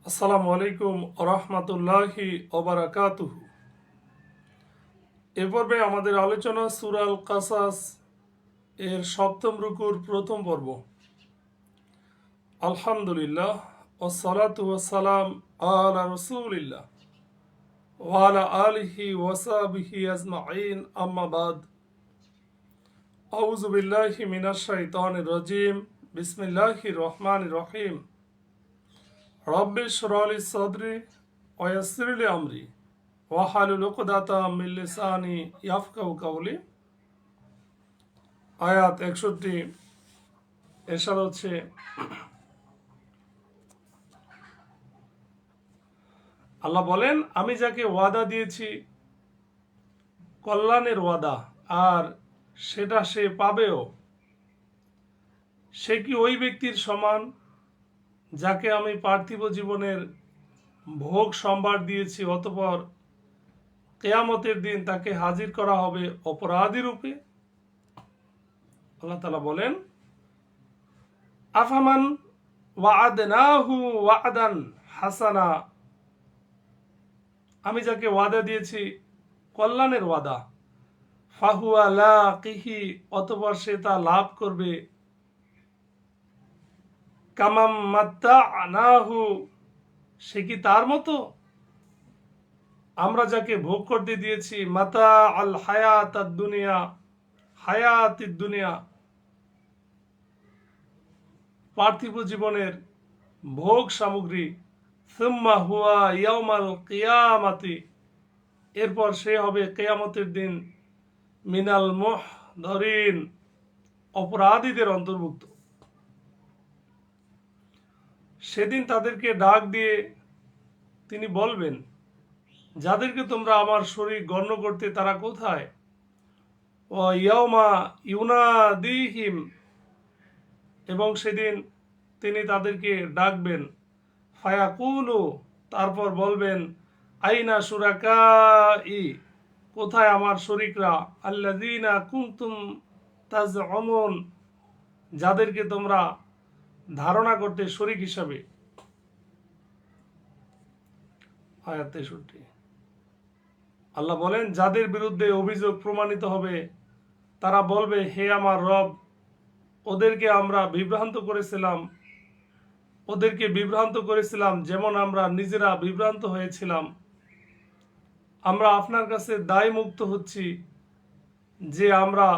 আসসালামু আলাইকুম রহমতুল্লাহি ওবারাকাতুহু। এ পর্বে আমাদের আলোচনা সূরা আল কাসাস এর সপ্তম রুকুর প্রথম পর্ব। আলহামদুলিল্লাহ ওয়াসসালাতু ওয়াসসালাম আলা রাসূলিল্লাহ ওয়া আলা আলিহি ওয়া সাহবিহি আজমাইন, আম্মা বাদ। আউযু বিল্লাহি মিনাশ শাইতানির রাজিম। বিসমিল্লাহির রহমানির রহিম। রব্বি ইশরাহ লি সাদরি ওয়া ইয়াসসির লি আমরি ওয়াহলুল উকদাতাম মিন লিসানি ইয়াফকাহু কাওলি। আয়াত 61। এরশাদ হচ্ছে, আল্লাহ বলেন, আমি যাকে ওয়াদা দিয়েছি কল্যাণের ওয়াদা, আর সেটা সে পাবেও, সে কি ওই ব্যক্তির সমান যাকে আমি পার্থিব জীবনের ভোগ সম্ভার দিয়েছি, অতঃপর কেয়ামতের দিন তাকে হাজির করা হবে অপরাধী রূপে? আল্লাহ তাআলা বলেন, আফামান ওয়া'আদনাহু ওয়া'দান হাসানা, আমি যাকে ওয়াদা দিয়েছি কল্যাণের ওয়াদা, ফাহুয়া লাকিহি, অতঃপর সে তা লাভ করবে, কামাম মাত্তা'নাহু, সে কি তার মতো? আমরা যাকে ভোগ করতে দিয়েছি মাতা আল হায়াতাদ দুনিয়া, হায়াতিদ দুনিয়া, পার্থিব জীবনের ভোগ সামগ্রী, সুম্মা হুয়া ইয়াউমাল কিয়ামাতি, এরপর সে হবে কিয়ামতের দিন মিনাল মুহদরিন, অপরাধীদের অন্তর্ভুক্ত। সেদিন তাদেরকে ডাক দিয়ে তিনি বলবেন, যাদেরকে তোমরা আমার শরীক গণ্য করতে তারা কোথায়? ও ইয়াউমা ইউনাদিহিম, এবং সেদিন তিনি তাদেরকে ডাকবেন, ফায়াকুলু, তারপর বলবেন, আইনা শুরাকাই, কোথায় আমার শরীকরা, আল্লাযীনা কুনতুম তাজউমুন, যাদেরকে তোমরা ধারণা করতে শরীক হিসাবে। আয়াত 63। আল্লাহ বলেন, যাদের বিরুদ্ধে অভিযোগ প্রমাণিত হবে তারা বলবে, হে আমার রব, ওদেরকে বিভ্রান্ত করেছিলাম যেমন আমরা নিজেরা বিভ্রান্ত হয়েছিলাম। আমরা আপনার কাছে দায় মুক্ত হচ্ছি যে আমরা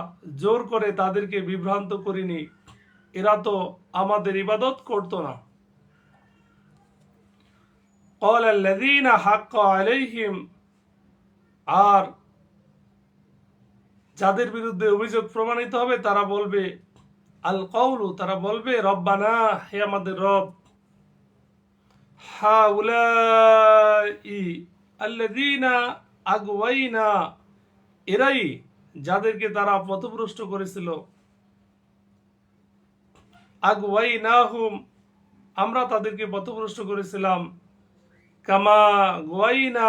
জোর করে তাদেরকে বিভ্রান্ত করিনি, এরা তো আমাদের ইবাদত করত না। ক্বালা আল্লাযীনা হাক্কা আলাইহিম, আর যাদের বিরুদ্ধে অভিযোগ প্রমাণিত হবে তারা বলবে, আল কাউলু, তারা বলবে, রব্বানা, হে আমাদের রব, হাউলাই আল্লাযীনা আগওয়াইনা, এরাই যাদেরকে তারা পথভ্রষ্ট করেছিল। আগওয়াইনাহুম, আমরা তাদেরকে পথভ্রষ্ট করেছিলাম। কামা গোয়াইনা,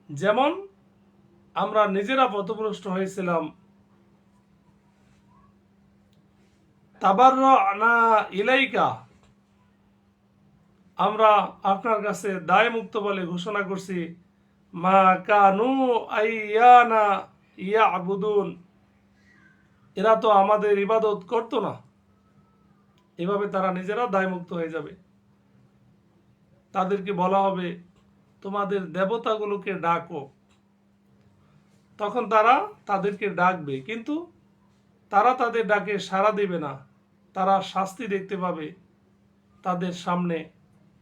যেমন আমরা নিজেরা পথভ্রষ্ট হয়েছিলাম। তাবাররানা ইলাইকা, আমরা আপনার কাছে দায় মুক্ত বলে ঘোষণা করছি। মা কানু আইয়ানা ইয়াবুদুন, এরা তো আমাদের ইবাদত করত না। এভাবে তারা নিজেরা দায়মুক্ত হয়ে যাবে। তাদেরকে বলা হবে, তোমাদের দেবতাগুলোকে ডাকো। তখন তারা তাদেরকে ডাকবে, কিন্তু তারা তাদের ডাকে সাড়া দেবে না। তারা শাস্তি দেখতে পাবে তাদের সামনে,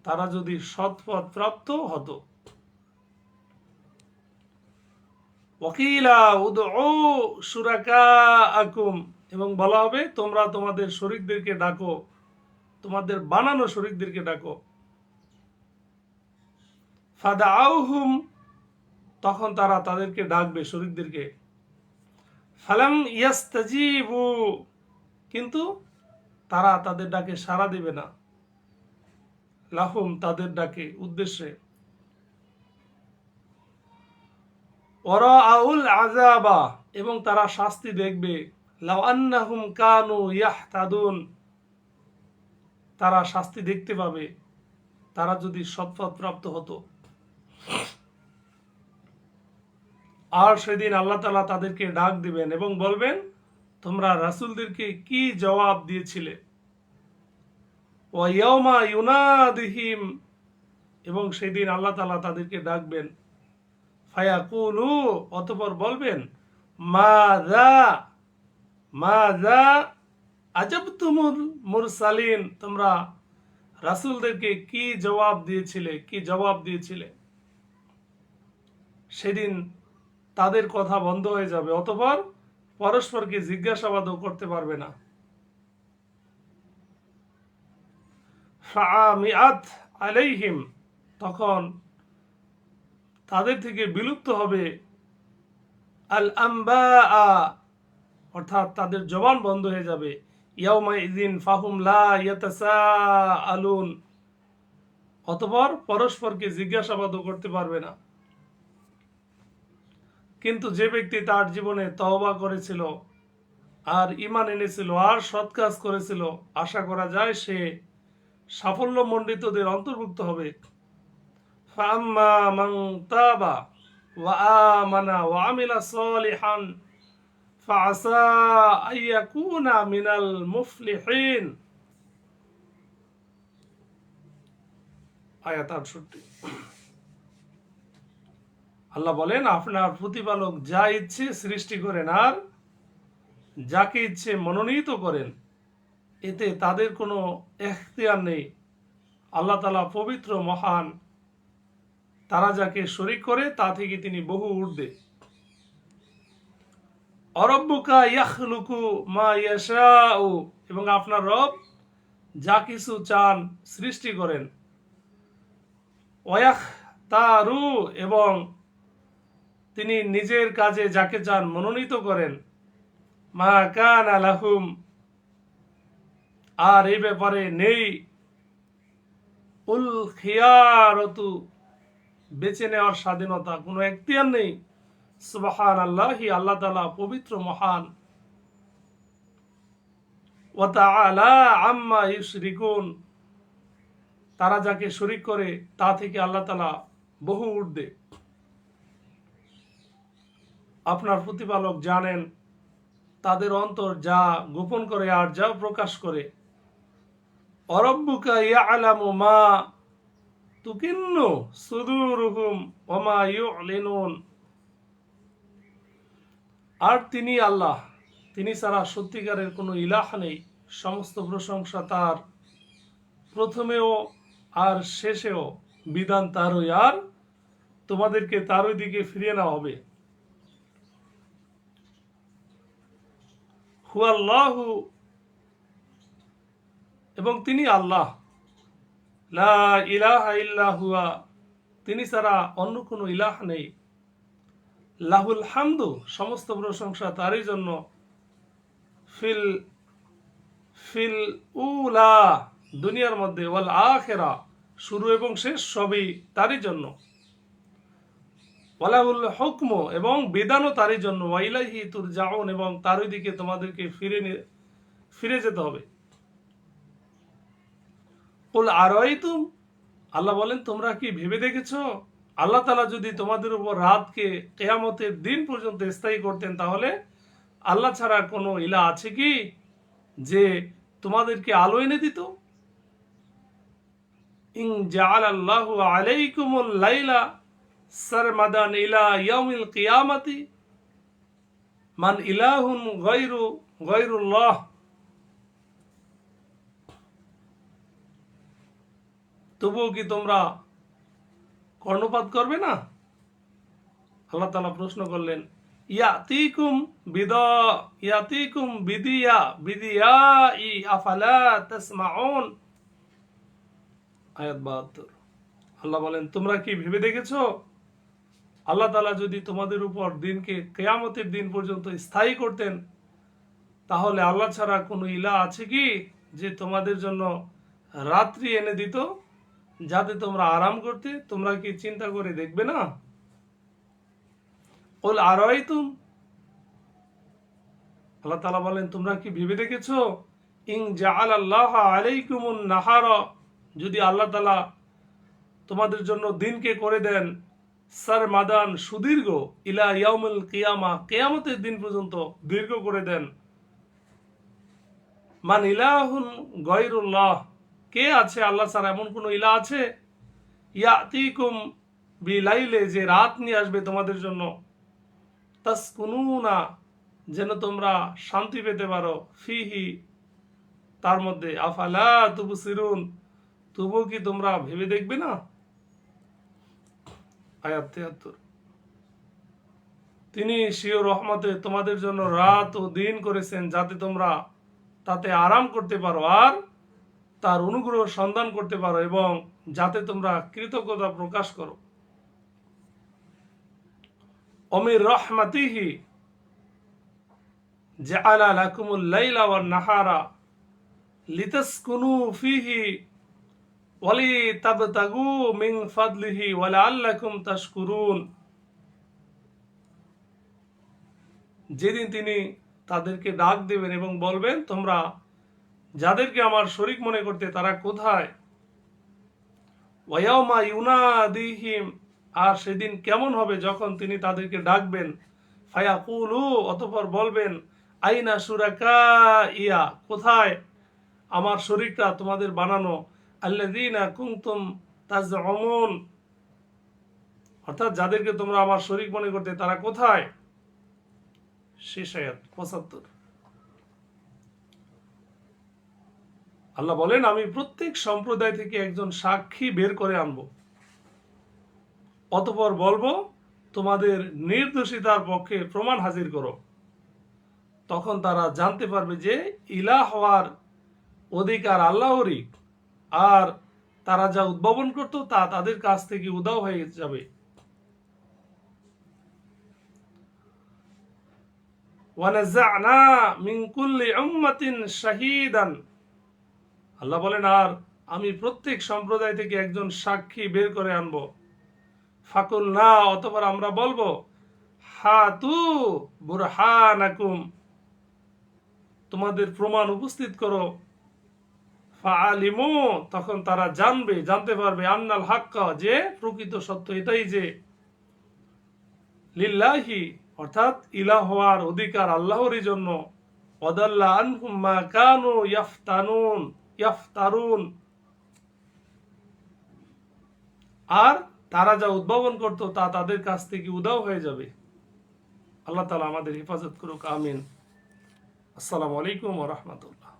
তারা যদি সৎপথ প্রাপ্ত হতো। ওয়াকিলা উদউ শুরাকাআকুম, এবং বলা হবে, তোমরা তোমাদের শরীকদেরকে ডাকো, তোমাদের বানানো শরীকদেরকে ডাকো। ফাদাউহুম, তখন তারা তাদেরকে ডাকবে শরীকদেরকে। ফালাম ইয়াস্তাজিবু, কিন্তু তারা তাদের ডাকে সাড়া দিবে না। লাহুম, তাদের ডাকে উদ্দেশ্যে। ওয়ারাআউল আযাবা, এবং তারা শাস্তি দেখবে। লাউ আন্নাহুম কানু ইয়াহতাদুন, তারা শাস্তি দেখতে পাবে তারা যদি সৎপথ প্রাপ্ত হতো। আর সেদিন আল্লাহ তাআলা তাদেরকে ডাক দিবেন এবং বলবেন, তোমরা রাসূলদেরকে কি জবাব দিয়েছিলে। ওয়া ইয়াউমা ইউনাদিহিম, এবং সেদিন আল্লাহ তাআলা তাদেরকে ডাকবেন। ফায়াকুলু, অতঃপর বলবেন, মাযা মাযা আজাবতুমুল মুরসালিন, তোমরা রাসূলদেরকে কি জবাব দিয়েছিলে। সেদিন তাদের কথা বন্ধ হয়ে যাবে, অতঃপর পরস্পরকে জিজ্ঞাসাবাদও করতে পারবে না। ফাআমিআত আলাইহিম, তখন তাদের থেকে বিলুপ্ত হবে আল আম্বা, অর্থাৎ তাদের জবান বন্ধ হয়ে যাবে। ইয়াউমাইযিন ফাহুম লা ইয়াতাসাআলুন, অতঃপর পরস্পরকে জিজ্ঞাসাবাদও করতে পারবে না। কিন্তু যে ব্যক্তি তার জীবনে তওবা করেছিল আর ঈমান এনেছিল আর সৎ কাজ করেছিল, আশা করা যায় সে সাফল্যমণ্ডিতদের অন্তর্ভুক্ত হবে। ফাআম্মা মান তাবা ওয়া আমানা ওয়া আমিলা সালিহান ফাআসা আইয়াকুনা মিনাল মুফলিহিন। আয়াত 68। আল্লাহ বলেন, আপনার প্রতিপালক যা ইচ্ছে সৃষ্টি করেন আর যাকে ইচ্ছে মনোনীত করেন, এতে তাদের কোনো এখতিয়ার নেই। আল্লাহ তাআলা পবিত্র, মহান। তারা যাকে শরীক করে তা থেকে তিনি বহু ঊর্ধ্বে। অরব্বুকা ইয়াখলুকু মা ইয়াশাউ, এবং আপনার রব যা কিছু চান সৃষ্টি করেন। ওয়াখতারু, এবং তিনি নিজের কাজে যাকে চান মনোনীত করেন। মা কানা লাহুম, আর এই ব্যাপারে নেই উল খিয়ারতু, বেছে নেওয়ার স্বাধীনতা, কোনো এখতিয়ার নেই। সুবহানাল্লাহি, আল্লাহ তাআলা পবিত্র, মহান। ওয়া তাআলা আম্মা ইউশরিকুন, তারা যাকে শরীক করে তা থেকে আল্লাহ তাআলা বহু ঊর্ধ্বে। আপনার প্রতিপালক জানেন তাদের অন্তর যা গোপন করে আর যা প্রকাশ করে। অরব্বুকা ইয়ালামু মা তুকিন্নু সুদুরুহুম ওয়া মা ইউলিনুন, আর তিনি আল্লাহ, তিনি ছাড়া সত্যিকারের কোনো ইলাহ নেই। সমস্ত প্রশংসা তার, প্রথমেও আর শেষেও বিধান তারই, আর তোমাদেরকে তারই দিকে ফিরিয়ে নেওয়া হবে। হুয়াল্লাহু, এবং তিনি আল্লাহ। লা ইলাহা ইল্লা হুয়া, তিনি ছাড়া অন্য কোনো ইলাহ নেই। লাহুল হামদু, সমস্ত প্রশংসা তারই জন্য। ফিল ফিল উলা, দুনিয়ার মধ্যে, ওয়াল আখিরা, শুরু এবং শেষ সবই তারই জন্য। ওয়ালাহুল হুকমু, এবং বিধানও তারই জন্য। ওয়া ইলাইহি তুরজাউন, এবং তারই দিকে তোমাদেরকে ফিরে যেতে হবে। কুল আরাইতুম, আল্লাহ বলেন, তোমরা কি ভেবে দেখেছো, আল্লাহ তাআলা যদি তোমাদের উপর রাতকে কিয়ামতের দিন পর্যন্ত স্থায়ী করতেন, তাহলে আল্লাহ ছাড়া কোনো ইলাহ আছে কি যে তোমাদেরকে আলো এনে দিত। ইন জাআলাল্লাহু আলাইকুমুল লাইলা সারমাদান ইলা ইয়াউমিল কিয়ামাতি মান ইলাহুন গায়রুল্লাহ, তবুও কি তোমরা কর্ণপাত করবে না? আল্লাহ তাআলা প্রশ্ন করলেন, ইয়াতিকুম বিদিয়াই আফালা তাসমাউন। আয়াত 72। আল্লাহ বলেন, তোমরা কি ভেবে দেখেছো, আল্লাহ তাআলা যদি তোমাদের উপর দিনকে কিয়ামতের দিন পর্যন্ত স্থায়ী করতেন, তাহলে আল্লাহ ছাড়া কোনো ইলাহ আছে কি যে তোমাদের জন্য রাত্রি এনে দিত যাতে তোমরা আরাম করতে? তোমরা কি চিন্তা করে দেখবে না? কুল আরাইতুম, আল্লাহ তাআলা বলেন, তোমরা কি ভেবে দেখেছো, ইন জাআলাল্লাহু আলাইকুমুন নাহারা, যদি আল্লাহ তাআলা তোমাদের জন্য দিনকে করে দেন সারমাদান সুদীর্ঘ, ইলা ইয়াউমুল কিয়ামা কিয়ামতের দিন পর্যন্ত দীর্ঘ করে দেন। মান ইলাহুন গায়রুল্লাহ, কে আছে আল্লাহ ছাড়া এমন কোন ইলাহ আছে? ইয়াতিকুম বিলাইলে, যে রাত নিয়ে আসবে তোমাদের জন্য, তাসকুনুনা, যেন তোমরা শান্তি পেতে পারো, ফিহি, তার মধ্যে, আফালা তুবসিরুন, তবুও কি তোমরা ভেবে দেখবে না? আয়াত ৭৩। তিনি স্বীয় রহমতে তোমাদের জন্য রাত ও দিন করেছেন, যাতে তোমরা তাতে আরাম করতে পারো আর তার অনুগ্রহ সন্ধান করতে পারো, এবং যাতে তোমরা কৃতজ্ঞতা প্রকাশ করো। অমির রহমাতিহি জাআলা লাকুমুল লাইলা ওয়ান নাহারা লিতাসকুনু ফিহি ওয়ালিতাবতাগু মিন ফাদলিহি ওয়ালাআল্লাকুম তাশকুরুন। যেদিন তিনি তাদেরকে ডাক দেবেন এবং বলবেন, তোমরা যাদেরকে আমার শরীক মনে করতে তারা কোথায়? ওয়ায়াউমা ইউনাদিহিম, আর সেদিন কেমন হবে যখন তিনি তাদেরকে ডাকবেন, ফায়াকুলু, অতঃপর বলবেন, আইনা শুরাকাইয়া, কোথায় আমার শরীকরা তোমাদের বানানো, আল্লাযীনা কুনতুম তাজউমুন, অর্থাৎ যাদেরকে তোমরা আমার শরীক মনে করতে তারা কোথায়? শেষ আয়াত ৭৫। আল্লাহ বলেন, আমি প্রত্যেক সম্প্রদায় থেকে একজন সাক্ষী বের করে আনব, অতঃপর বলবো, তোমাদের নির্দোষিতার পক্ষে প্রমাণ হাজির করো। তখন তারা জানতে পারবে যে ইলাহ হওয়ার অধিকার আল্লাহরই, আর তারা যা উদ্ভাবন করত তা তাদের কাছ থেকে উধাও হয়ে যাবে। ওয়ানাযা'না মিন কুল্লি উম্মাতিন শাহীদান, আল্লাহ বলেন, আর আমি প্রত্যেক সম্প্রদায় থেকে একজন সাক্ষী বের করে আনব। ফাকুলনা, অতঃপর আমরা বলবো, হাতু বুরহানাকুম, তোমাদের প্রমাণ উপস্থিত করো। ফাআলিমু, তখন তারা জানতে পারবে, আন্নাল হাক্কা, যে প্রকৃত সত্য এটাই যে, লিল্লাহি, অর্থাৎ ইলাহ হওয়ার অধিকার আল্লাহরই জন্য, ওয়াদাল্লা আনহুম মা কানু ইয়াফতারুন, আর তারা যা উদ্ভাবন করত তা তাদের কাছ থেকে উধাও হয়ে যাবে। আল্লাহ তাআলা আমাদের হেফাজত করুক, আমিন। আসসালামু আলাইকুম ওয়া রাহমাতুল্লাহ।